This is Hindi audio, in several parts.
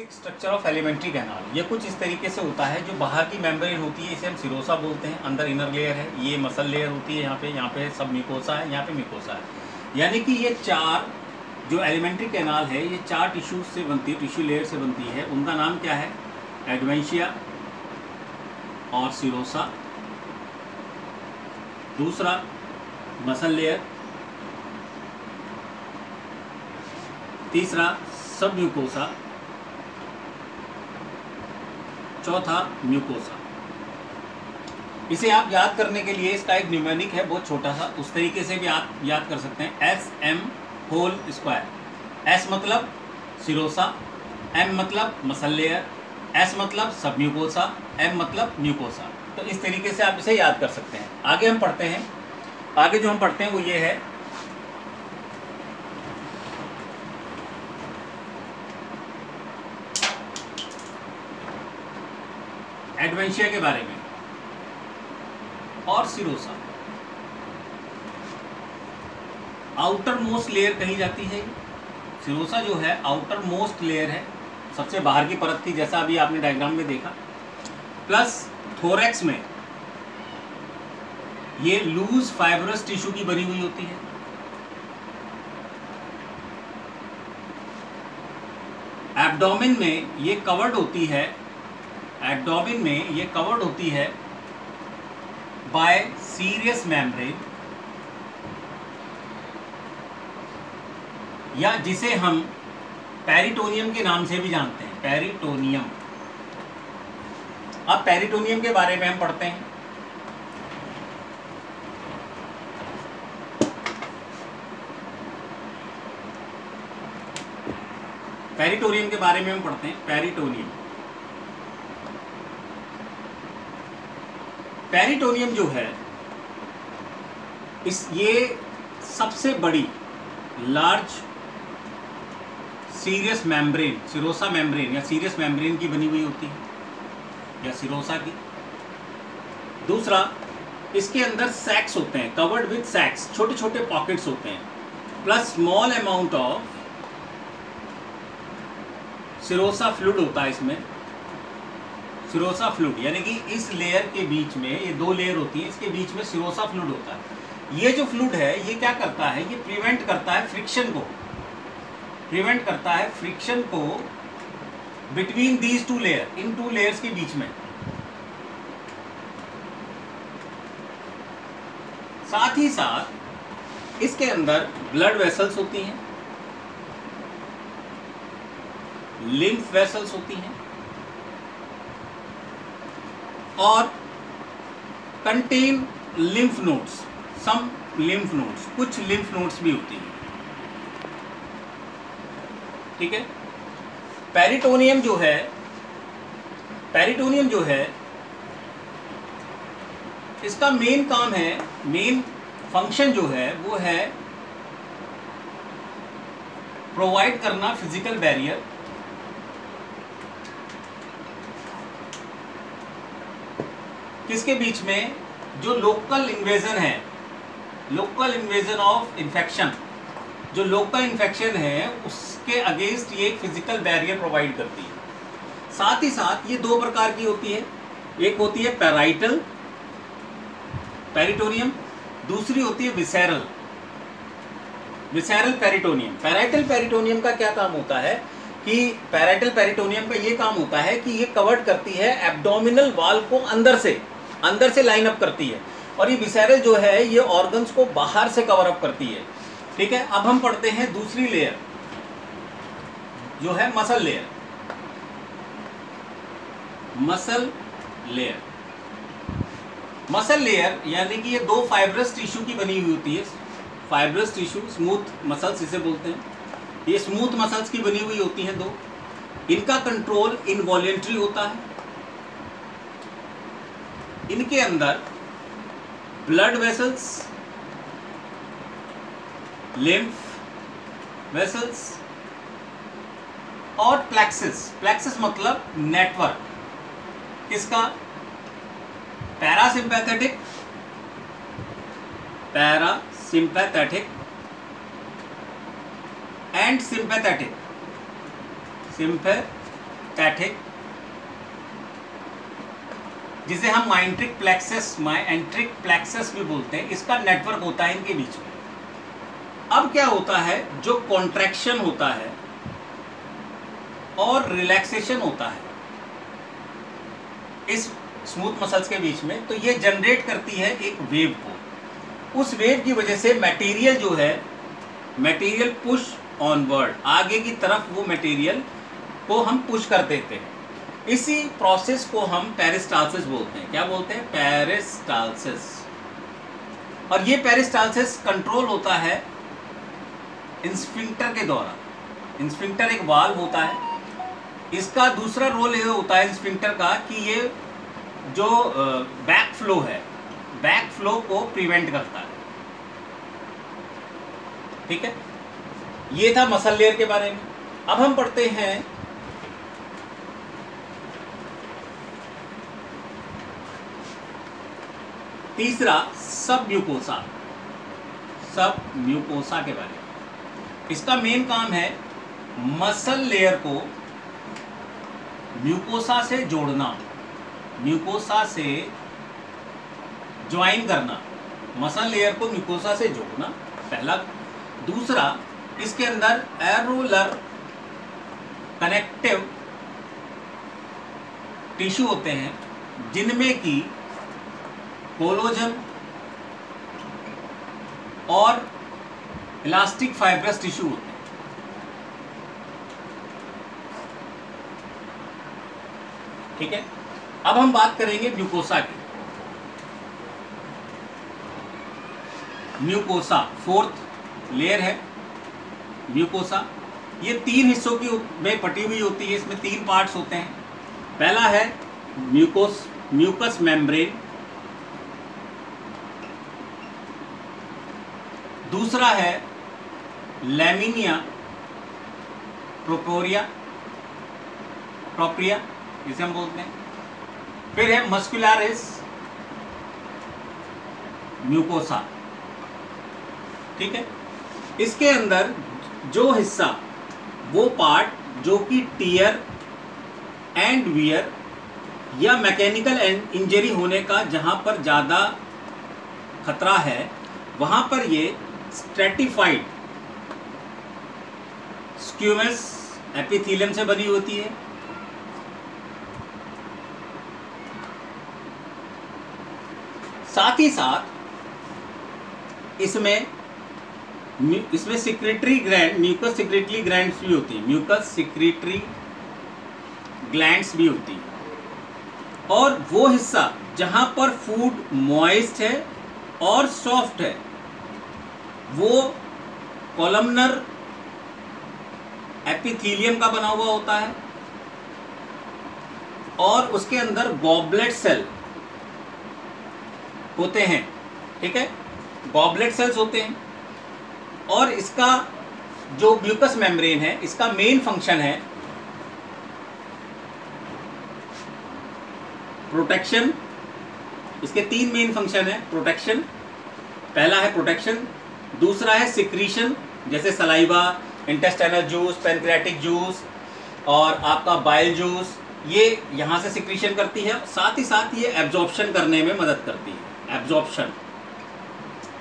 Basic structure of alimentary canal. ये कुछ इस तरीके से होता है। जो बाहर की मेम्ब्रेन होती है इसे हम सिरोसा बोलते हैं, अंदर इनर लेयर है, ये मसल लेयर होती है, यहाँ पे सब म्यूकोसा है, यहाँ पे म्यूकोसा है। यानी कि ये चार जो एलिमेंट्री कैनाल है ये चार टिश्यूज से बनती है, टिश्यू लेयर से बनती है। उनका नाम क्या है? एडवेंशिया और सिरोसा, दूसरा मसल लेयर, तीसरा सब म्यूकोसा, चौथा म्यूकोसा। इसे आप याद करने के लिए इसका एक न्यूमेरिक है बहुत छोटा सा, उस तरीके से भी आप याद कर सकते हैं। SM² S मतलब सिरोसा, M मतलब मसल लेयर, S मतलब सब म्यूकोसा, M मतलब म्यूकोसा। तो इस तरीके से आप इसे याद कर सकते हैं। आगे हम पढ़ते हैं। आगे जो हम पढ़ते हैं वो ये है एडवेंशिया के बारे में और सिरोसा। आउटर मोस्ट लेयर कही जाती है। सिरोसा जो है आउटर मोस्ट लेयर है, सबसे बाहर की परत थी जैसा अभी आपने डायग्राम में देखा। प्लस थोरैक्स में ये लूज फाइब्रस टिश्यू की बनी हुई होती है। एब्डोमेन में ये कवर्ड होती है, एब्डोमेन में ये कवर्ड होती है बाय सीरियस मेम्ब्रेन, या जिसे हम पेरिटोनियम के नाम से भी जानते हैं, पेरिटोनियम। अब पेरिटोनियम के बारे में हम पढ़ते हैं। पेरिटोनियम के बारे में हम पढ़ते हैं। पेरिटोनियम जो है ये सबसे बड़ी large serious membrane, serosa membrane या सीरियस मेम्ब्रेन की बनी हुई होती है, या सिरोसा की। दूसरा, इसके अंदर सैक्स होते हैं, कवर्ड विद सैक्स, छोटे छोटे पॉकेट्स होते हैं, plus small amount of serosa fluid होता है इसमें। सिरोसा फ्लूइड यानी कि इस लेयर के बीच में, ये दो लेयर होती है, इसके बीच में सिरोसा फ्लूइड होता है। ये जो फ्लूइड है ये क्या करता है? ये प्रिवेंट करता है फ्रिक्शन को, प्रिवेंट करता है फ्रिक्शन को between these two layer, in two layers के बीच में। साथ ही साथ इसके अंदर ब्लड वेसल्स होती हैं, लिम्फ वेसल्स होती हैं, और कंटेन लिम्फ नोड्स, सम लिम्फ नोड्स, कुछ लिम्फ नोड्स भी होती हैं। ठीक है। पेरिटोनियम जो है इसका मेन काम है, मेन फंक्शन जो है वो है प्रोवाइड करना फिजिकल बैरियर, किसके बीच में? जो लोकल इन्वेजन है, लोकल इन्वेजन ऑफ इन्फेक्शन, जो लोकल इन्फेक्शन है उसके अगेंस्ट ये फिजिकल बैरियर प्रोवाइड करती है। साथ ही साथ ये दो प्रकार की होती है, एक होती है पैराइटल पेरिटोनियम, दूसरी होती है विसेरल पेरिटोनियम। पैराइटल पेरिटोनियम का क्या काम होता है कि पैराइटल पेरिटोनियम का ये काम होता है कि ये कवर्ड करती है एब्डोमिनल वॉल को अंदर से लाइन अप करती है, और ये विसेरल जो है ये ऑर्गन्स को बाहर से कवर अप करती है। ठीक है। अब हम पढ़ते हैं दूसरी लेयर जो है मसल लेयर। मसल लेयर यानी कि ये दो फाइब्रस टिश्यू की बनी हुई होती है। फाइब्रस टिश्यू, स्मूथ मसल्स इसे बोलते हैं। ये स्मूथ मसल्स की बनी हुई होती हैं दो। इनका कंट्रोल इनवॉलेंट्री होता है। इनके अंदर ब्लड वेसल्स, लिम्फ वेसल्स और प्लेक्सिस मतलब नेटवर्क, किसका? पैरासिम्पैथेटिक एंड सिंपैथेटिक सिंपैथेटिक, जिसे हम माइंट्रिक प्लेक्सस भी बोलते हैं, इसका नेटवर्क होता है इनके बीच में। अब क्या होता है, जो कॉन्ट्रैक्शन होता है और रिलैक्सेशन होता है इस स्मूथ मसल्स के बीच में, तो ये जनरेट करती है एक वेव को। उस वेव की वजह से मटेरियल जो है, मटेरियल पुश ऑनवर्ड, आगे की तरफ वो मटेरियल को हम पुश कर देते हैं। इसी प्रोसेस को हम पेरिस्टाल्सिस बोलते हैं। क्या बोलते हैं? पेरिस्टाल्सिस। और ये पेरिस्टाल्सिस कंट्रोल होता है स्फिंक्टर के द्वारा। स्फिंक्टर एक वाल्व होता है, इसका दूसरा रोल ये होता है स्फिंक्टर का कि ये जो बैक फ्लो है, बैक फ्लो को प्रिवेंट करता है। ठीक है, ये था मसल लेयर के बारे में। अब हम पढ़ते हैं तीसरा, सब म्यूकोसा। सब म्यूकोसा के बारे में। इसका मेन काम है मसल लेयर को म्यूकोसा से जोड़ना, म्यूकोसा से ज्वाइन करना, मसल लेयर को म्यूकोसा से जोड़ना, पहला। दूसरा, इसके अंदर एरोलर कनेक्टिव टिश्यू होते हैं, जिनमें कि कोलोजन और इलास्टिक फाइब्रस टिश्यू होते हैं। ठीक है, अब हम बात करेंगे म्यूकोसा की। म्यूकोसा फोर्थ लेयर है म्यूकोसा। ये 3 हिस्सों की में पटी हुई होती है। इसमें 3 पार्ट्स होते हैं। पहला है म्यूकस मेम्ब्रेन, दूसरा है लैमिनिया प्रोपोरिया जिसे हम बोलते हैं, फिर है मस्कुलरिस म्यूकोसा। ठीक है, इसके अंदर जो हिस्सा, वो पार्ट जो कि टियर एंड वियर या मैकेनिकल इंजरी होने का जहां पर ज़्यादा खतरा है, वहां पर ये स्ट्रेटिफाइड स्क्यूमस एपिथेलियम से बनी होती है। साथ ही साथ इसमें secretory gland, mucus secretory glands भी होती है, म्यूकस सिक्रेटरी ग्लैंड्स भी होती है। और वो हिस्सा जहां पर फूड मॉइस्ट है और सॉफ्ट है, वो कॉलमनर एपिथेलियम का बना हुआ होता है, और उसके अंदर गॉबलेट सेल होते हैं। ठीक है, गॉबलेट सेल्स होते हैं। और इसका जो म्यूकस मेम्ब्रेन है, इसका मेन फंक्शन है प्रोटेक्शन। इसके 3 मेन फंक्शन है प्रोटेक्शन। पहला है प्रोटेक्शन, दूसरा है सिक्रीशन, जैसे saliva, intestinal juice, pancreatic juice और आपका बाइल जूस, ये यहाँ से सिक्रीशन करती है। साथ ही साथ ये एब्जॉर्प्शन करने में मदद करती है। एब्जॉर्प्शन,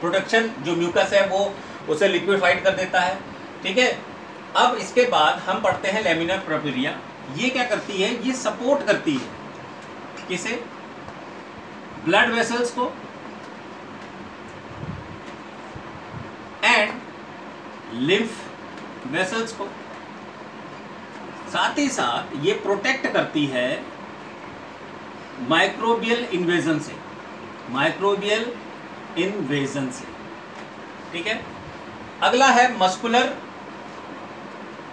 प्रोटेक्शन, जो म्यूकस है वो उसे लिक्विफाइड कर देता है। ठीक है, अब इसके बाद हम पढ़ते हैं लैमिना प्रोपोरिया। ये क्या करती है? ये सपोर्ट करती है किसे? ब्लड वेसल्स को एंड लिम्फ वेसल्स को। साथ ही साथ ये प्रोटेक्ट करती है माइक्रोबियल इन्वेजन से, माइक्रोबियल इन्वेजन से। ठीक है, अगला है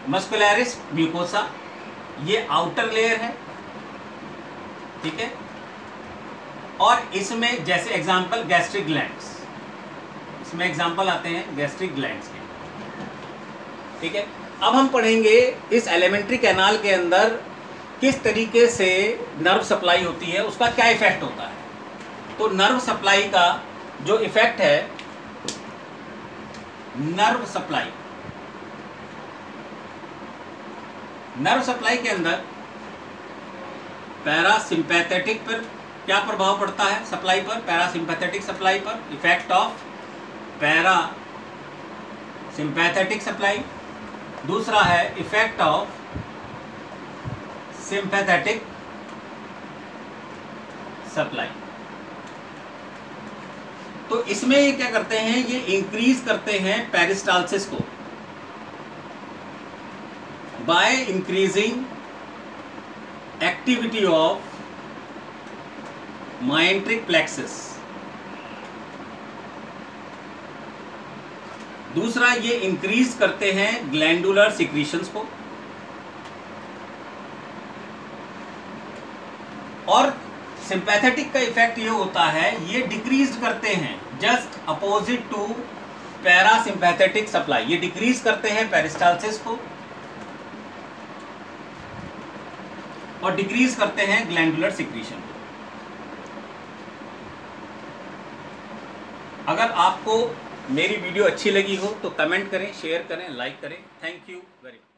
मस्कुलरिस म्यूकोसा। ये आउटर लेयर है। ठीक है, और इसमें जैसे एग्जांपल गैस्ट्रिक ग्लैंड्स, इसमें एग्जांपल आते हैं गैस्ट्रिक ग्लैंड्स के। ठीक है, अब हम पढ़ेंगे इस एलिमेंट्री कैनाल के अंदर किस तरीके से नर्व सप्लाई होती है, उसका क्या इफेक्ट होता है। तो नर्व सप्लाई का जो इफेक्ट है, नर्व सप्लाई के अंदर पैरासिम्पैथेटिक पर क्या प्रभाव पड़ता है सप्लाई पर, पैरासिम्पैथेटिक सप्लाई पर, इफेक्ट ऑफ पैरासिम्पैथेटिक सप्लाई। दूसरा है इफेक्ट ऑफ सिंपैथेटिक सप्लाई। तो इसमें ये क्या करते हैं, ये इंक्रीज करते हैं पेरिस्टालसिस को by increasing activity of myenteric plexus. दूसरा, ये इंक्रीज करते हैं ग्लैंडुलर सिक्रीशंस को। और सिंपैथेटिक का इफेक्ट ये होता है, ये डिक्रीज करते हैं just opposite to parasympathetic supply. ये डिक्रीज करते हैं पेरिस्टालसिस को और डिक्रीज करते हैं ग्लैंडुलर सिक्रीशन। अगर आपको मेरी वीडियो अच्छी लगी हो तो कमेंट करें, शेयर करें, लाइक करें। Thank you very much.